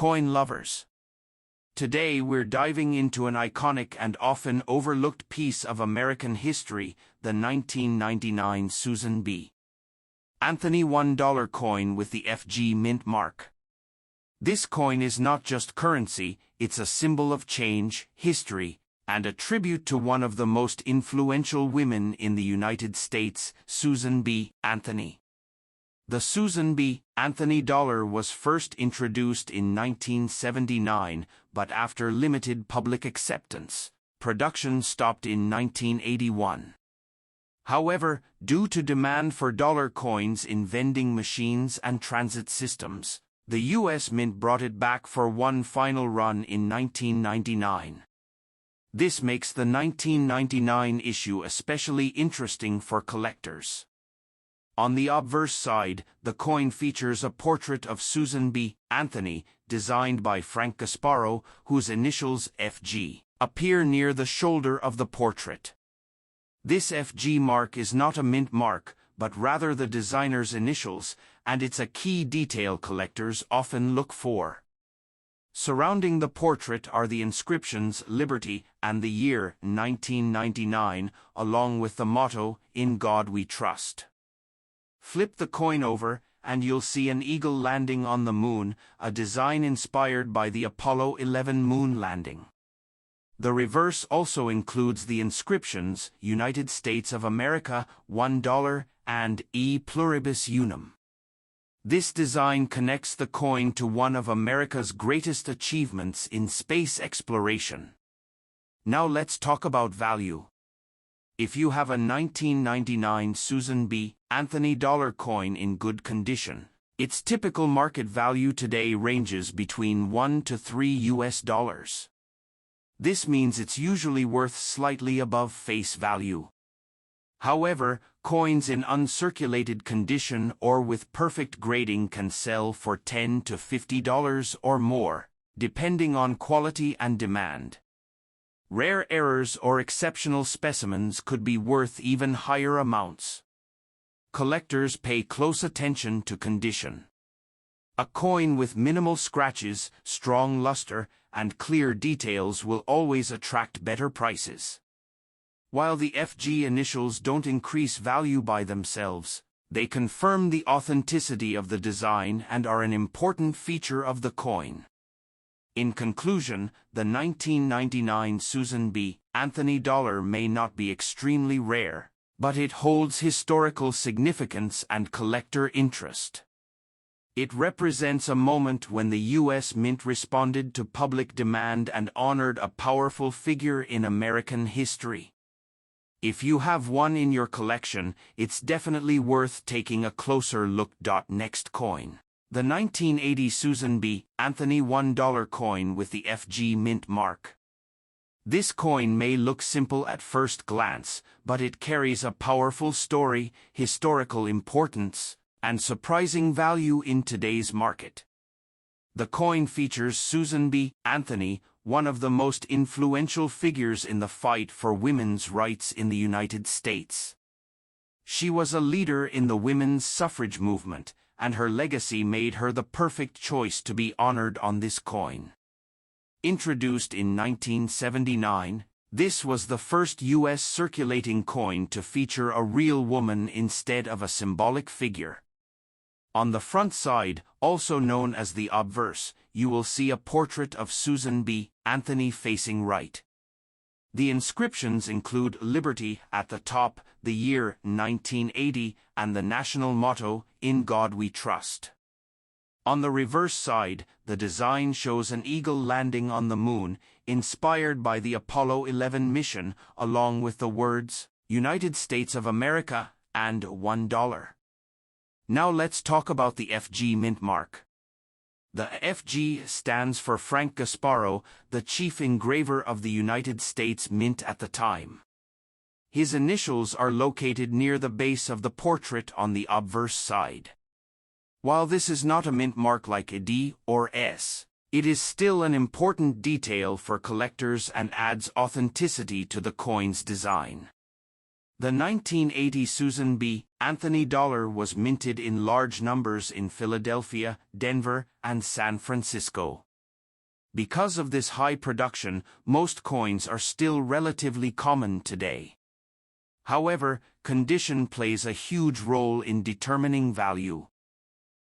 coin lovers. Today we're diving into an iconic and often overlooked piece of American history, the 1999 Susan B. Anthony $1 coin with the FG mint mark. This coin is not just currency, it's a symbol of change, history, and a tribute to one of the most influential women in the United States, Susan B. Anthony. The Susan B. Anthony dollar was first introduced in 1979, but after limited public acceptance, production stopped in 1981. However, due to demand for dollar coins in vending machines and transit systems, the U.S. Mint brought it back for one final run in 1999. This makes the 1999 issue especially interesting for collectors. On the obverse side, the coin features a portrait of Susan B. Anthony, designed by Frank Gasparro, whose initials FG appear near the shoulder of the portrait. This FG mark is not a mint mark, but rather the designer's initials, and it's a key detail collectors often look for. Surrounding the portrait are the inscriptions Liberty and the year 1999, along with the motto, "In God We Trust." Flip the coin over, and you'll see an eagle landing on the moon, a design inspired by the Apollo 11 moon landing. The reverse also includes the inscriptions United States of America, $1, and E Pluribus Unum. This design connects the coin to one of America's greatest achievements in space exploration. Now let's talk about value. If you have a 1999 Susan B. Anthony dollar coin in good condition, its typical market value today ranges between $1 to $3. This means it's usually worth slightly above face value. However, coins in uncirculated condition or with perfect grading can sell for $10 to $50 or more, depending on quality and demand. Rare errors or exceptional specimens could be worth even higher amounts. Collectors pay close attention to condition. A coin with minimal scratches, strong luster, and clear details will always attract better prices. While the FG initials don't increase value by themselves, they confirm the authenticity of the design and are an important feature of the coin. In conclusion, the 1999 Susan B. Anthony dollar may not be extremely rare, but it holds historical significance and collector interest. It represents a moment when the U.S. Mint responded to public demand and honored a powerful figure in American history. If you have one in your collection, it's definitely worth taking a closer look. Next coin. The 1980 Susan B. Anthony $1 coin with the FG mint mark. This coin may look simple at first glance, but it carries a powerful story, historical importance, and surprising value in today's market. The coin features Susan B. Anthony, one of the most influential figures in the fight for women's rights in the United States. She was a leader in the women's suffrage movement, and her legacy made her the perfect choice to be honored on this coin. Introduced in 1979, this was the first U.S. circulating coin to feature a real woman instead of a symbolic figure. On the front side, also known as the obverse, you will see a portrait of Susan B. Anthony facing right. The inscriptions include Liberty at the top, the year 1980, and the national motto, "In God We Trust." On the reverse side, the design shows an eagle landing on the moon, inspired by the Apollo 11 mission, along with the words, "United States of America," and $1. Now let's talk about the FG mint mark. The FG stands for Frank Gasparro, the chief engraver of the United States Mint at the time. His initials are located near the base of the portrait on the obverse side. While this is not a mint mark like a D or S, it is still an important detail for collectors and adds authenticity to the coin's design. The 1980 Susan B. Anthony dollar was minted in large numbers in Philadelphia, Denver, and San Francisco. Because of this high production, most coins are still relatively common today. However, condition plays a huge role in determining value.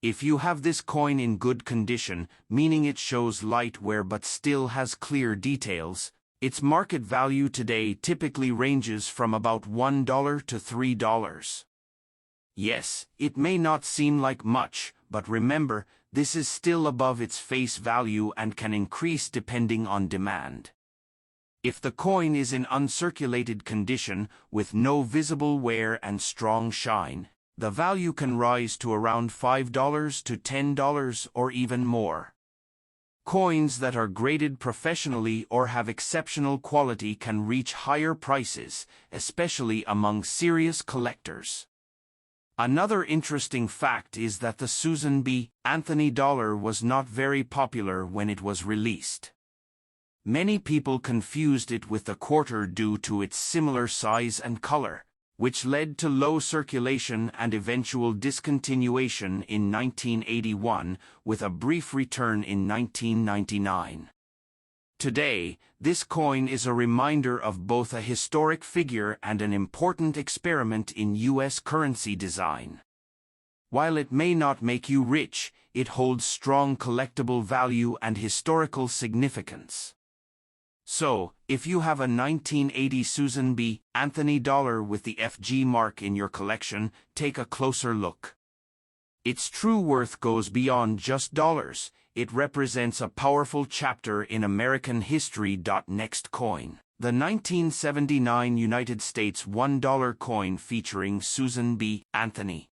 If you have this coin in good condition, meaning it shows light wear but still has clear details, its market value today typically ranges from about $1 to $3. Yes, it may not seem like much, but remember, this is still above its face value and can increase depending on demand. If the coin is in uncirculated condition, with no visible wear and strong shine, the value can rise to around $5 to $10 or even more. Coins that are graded professionally or have exceptional quality can reach higher prices, especially among serious collectors. Another interesting fact is that the Susan B. Anthony dollar was not very popular when it was released. Many people confused it with the quarter due to its similar size and color, which led to low circulation and eventual discontinuation in 1981, with a brief return in 1999. Today, this coin is a reminder of both a historic figure and an important experiment in U.S. currency design. While it may not make you rich, it holds strong collectible value and historical significance. So, if you have a 1980 Susan B. Anthony dollar with the FG mark in your collection, take a closer look. Its true worth goes beyond just dollars. It represents a powerful chapter in American history. Next coin. The 1979 United States $1 coin featuring Susan B. Anthony.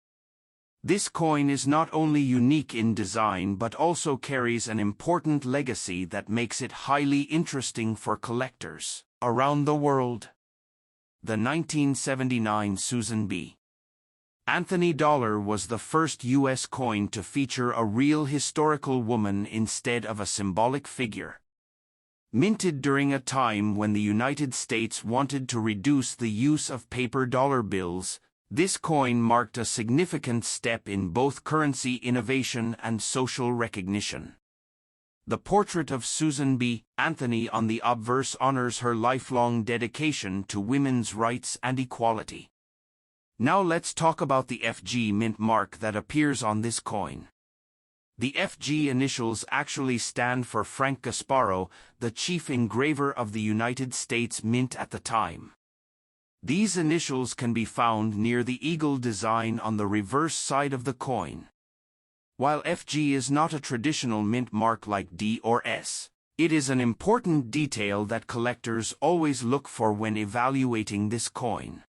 This coin is not only unique in design but also carries an important legacy that makes it highly interesting for collectors around the world. The 1979 Susan B. Anthony dollar was the first U.S. coin to feature a real historical woman instead of a symbolic figure. Minted during a time when the United States wanted to reduce the use of paper dollar bills, this coin marked a significant step in both currency innovation and social recognition. The portrait of Susan B. Anthony on the obverse honors her lifelong dedication to women's rights and equality. Now let's talk about the FG mint mark that appears on this coin. The FG initials actually stand for Frank Gasparro, the chief engraver of the United States Mint at the time. These initials can be found near the eagle design on the reverse side of the coin. While FG is not a traditional mint mark like D or S, it is an important detail that collectors always look for when evaluating this coin.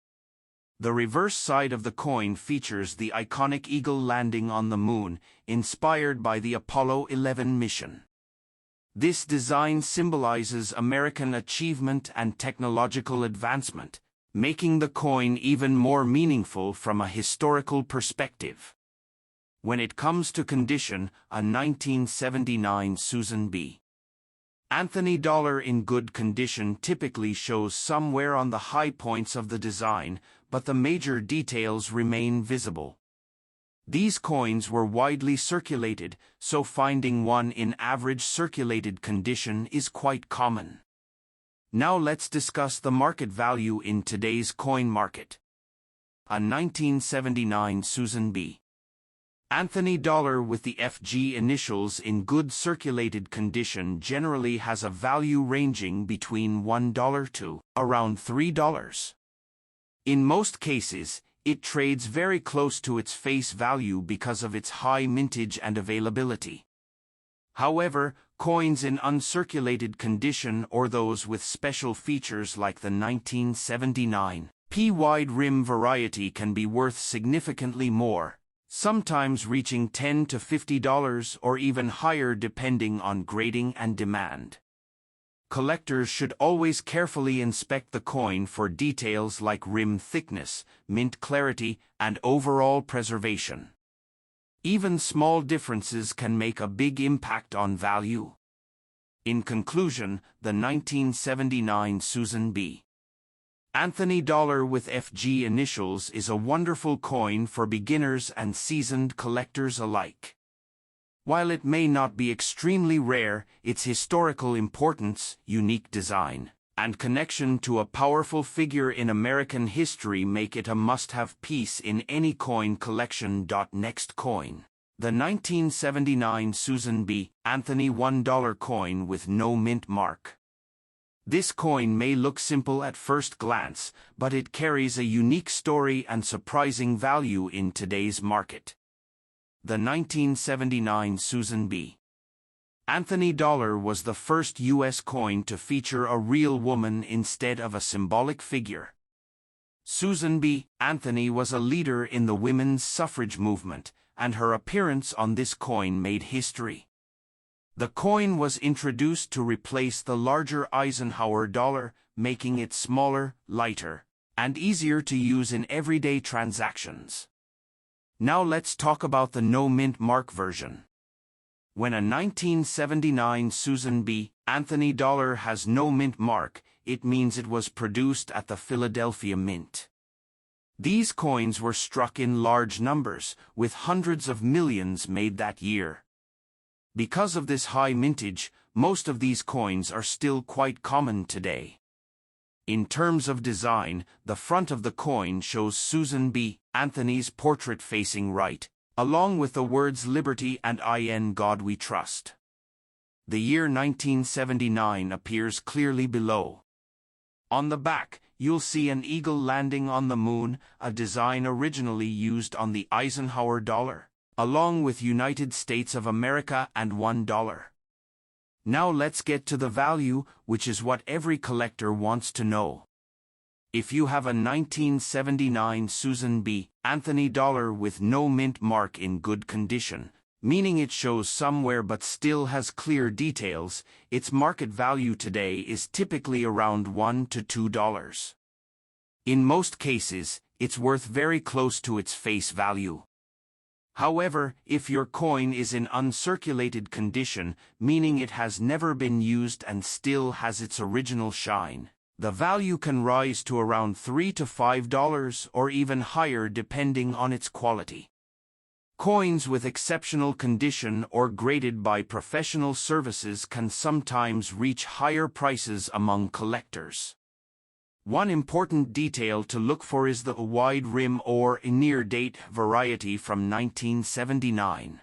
The reverse side of the coin features the iconic eagle landing on the moon, inspired by the Apollo 11 mission. This design symbolizes American achievement and technological advancement, making the coin even more meaningful from a historical perspective. When it comes to condition, a 1979 Susan B. Anthony dollar in good condition typically shows some wear on the high points of the design, but the major details remain visible. These coins were widely circulated, so finding one in average circulated condition is quite common. Now let's discuss the market value in today's coin market. A 1979 Susan B. Anthony dollar with the FG initials in good circulated condition generally has a value ranging between $1 to around $3. In most cases, it trades very close to its face value because of its high mintage and availability. However, coins in uncirculated condition or those with special features like the 1979 P-wide rim variety can be worth significantly more, sometimes reaching $10 to $50 or even higher depending on grading and demand. Collectors should always carefully inspect the coin for details like rim thickness, mint clarity, and overall preservation. Even small differences can make a big impact on value. In conclusion, the 1979 Susan B. Anthony dollar with FG initials is a wonderful coin for beginners and seasoned collectors alike. While it may not be extremely rare, its historical importance, unique design, and connection to a powerful figure in American history make it a must-have piece in any coin collection. Next coin. The 1979 Susan B. Anthony $1 coin with no mint mark. This coin may look simple at first glance, but it carries a unique story and surprising value in today's market. The 1979 Susan B. Anthony dollar was the first U.S. coin to feature a real woman instead of a symbolic figure. Susan B. Anthony was a leader in the women's suffrage movement, and her appearance on this coin made history. The coin was introduced to replace the larger Eisenhower dollar, making it smaller, lighter, and easier to use in everyday transactions. Now let's talk about the no mint mark version. When a 1979 Susan B. Anthony dollar has no mint mark, it means it was produced at the Philadelphia Mint. These coins were struck in large numbers, with hundreds of millions made that year. Because of this high mintage, most of these coins are still quite common today. In terms of design, the front of the coin shows Susan B. Anthony's portrait facing right, along with the words Liberty and In God We Trust. The year 1979 appears clearly below. On the back, you'll see an eagle landing on the moon, a design originally used on the Eisenhower dollar, along with United States of America and $1. Now let's get to the value, which is what every collector wants to know. If you have a 1979 Susan B. Anthony dollar with no mint mark in good condition, meaning it shows somewhere but still has clear details, its market value today is typically around $1 to $2. In most cases, it's worth very close to its face value. However, if your coin is in uncirculated condition, meaning it has never been used and still has its original shine, the value can rise to around $3 to $5 or even higher depending on its quality. Coins with exceptional condition or graded by professional services can sometimes reach higher prices among collectors. One important detail to look for is the wide rim or near-date variety from 1979.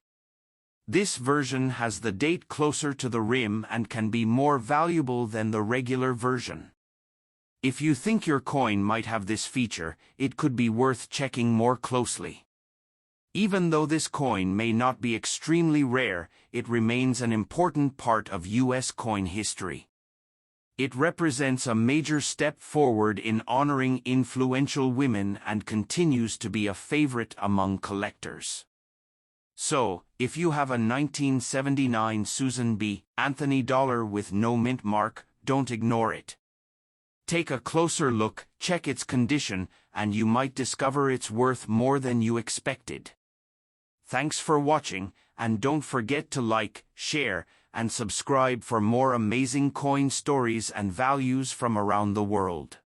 This version has the date closer to the rim and can be more valuable than the regular version. If you think your coin might have this feature, it could be worth checking more closely. Even though this coin may not be extremely rare, it remains an important part of U.S. coin history. It represents a major step forward in honoring influential women and continues to be a favorite among collectors. So, if you have a 1979 Susan B. Anthony dollar with no mint mark, don't ignore it. Take a closer look, check its condition, and you might discover it's worth more than you expected. Thanks for watching, and don't forget to like, share, and subscribe for more amazing coin stories and values from around the world.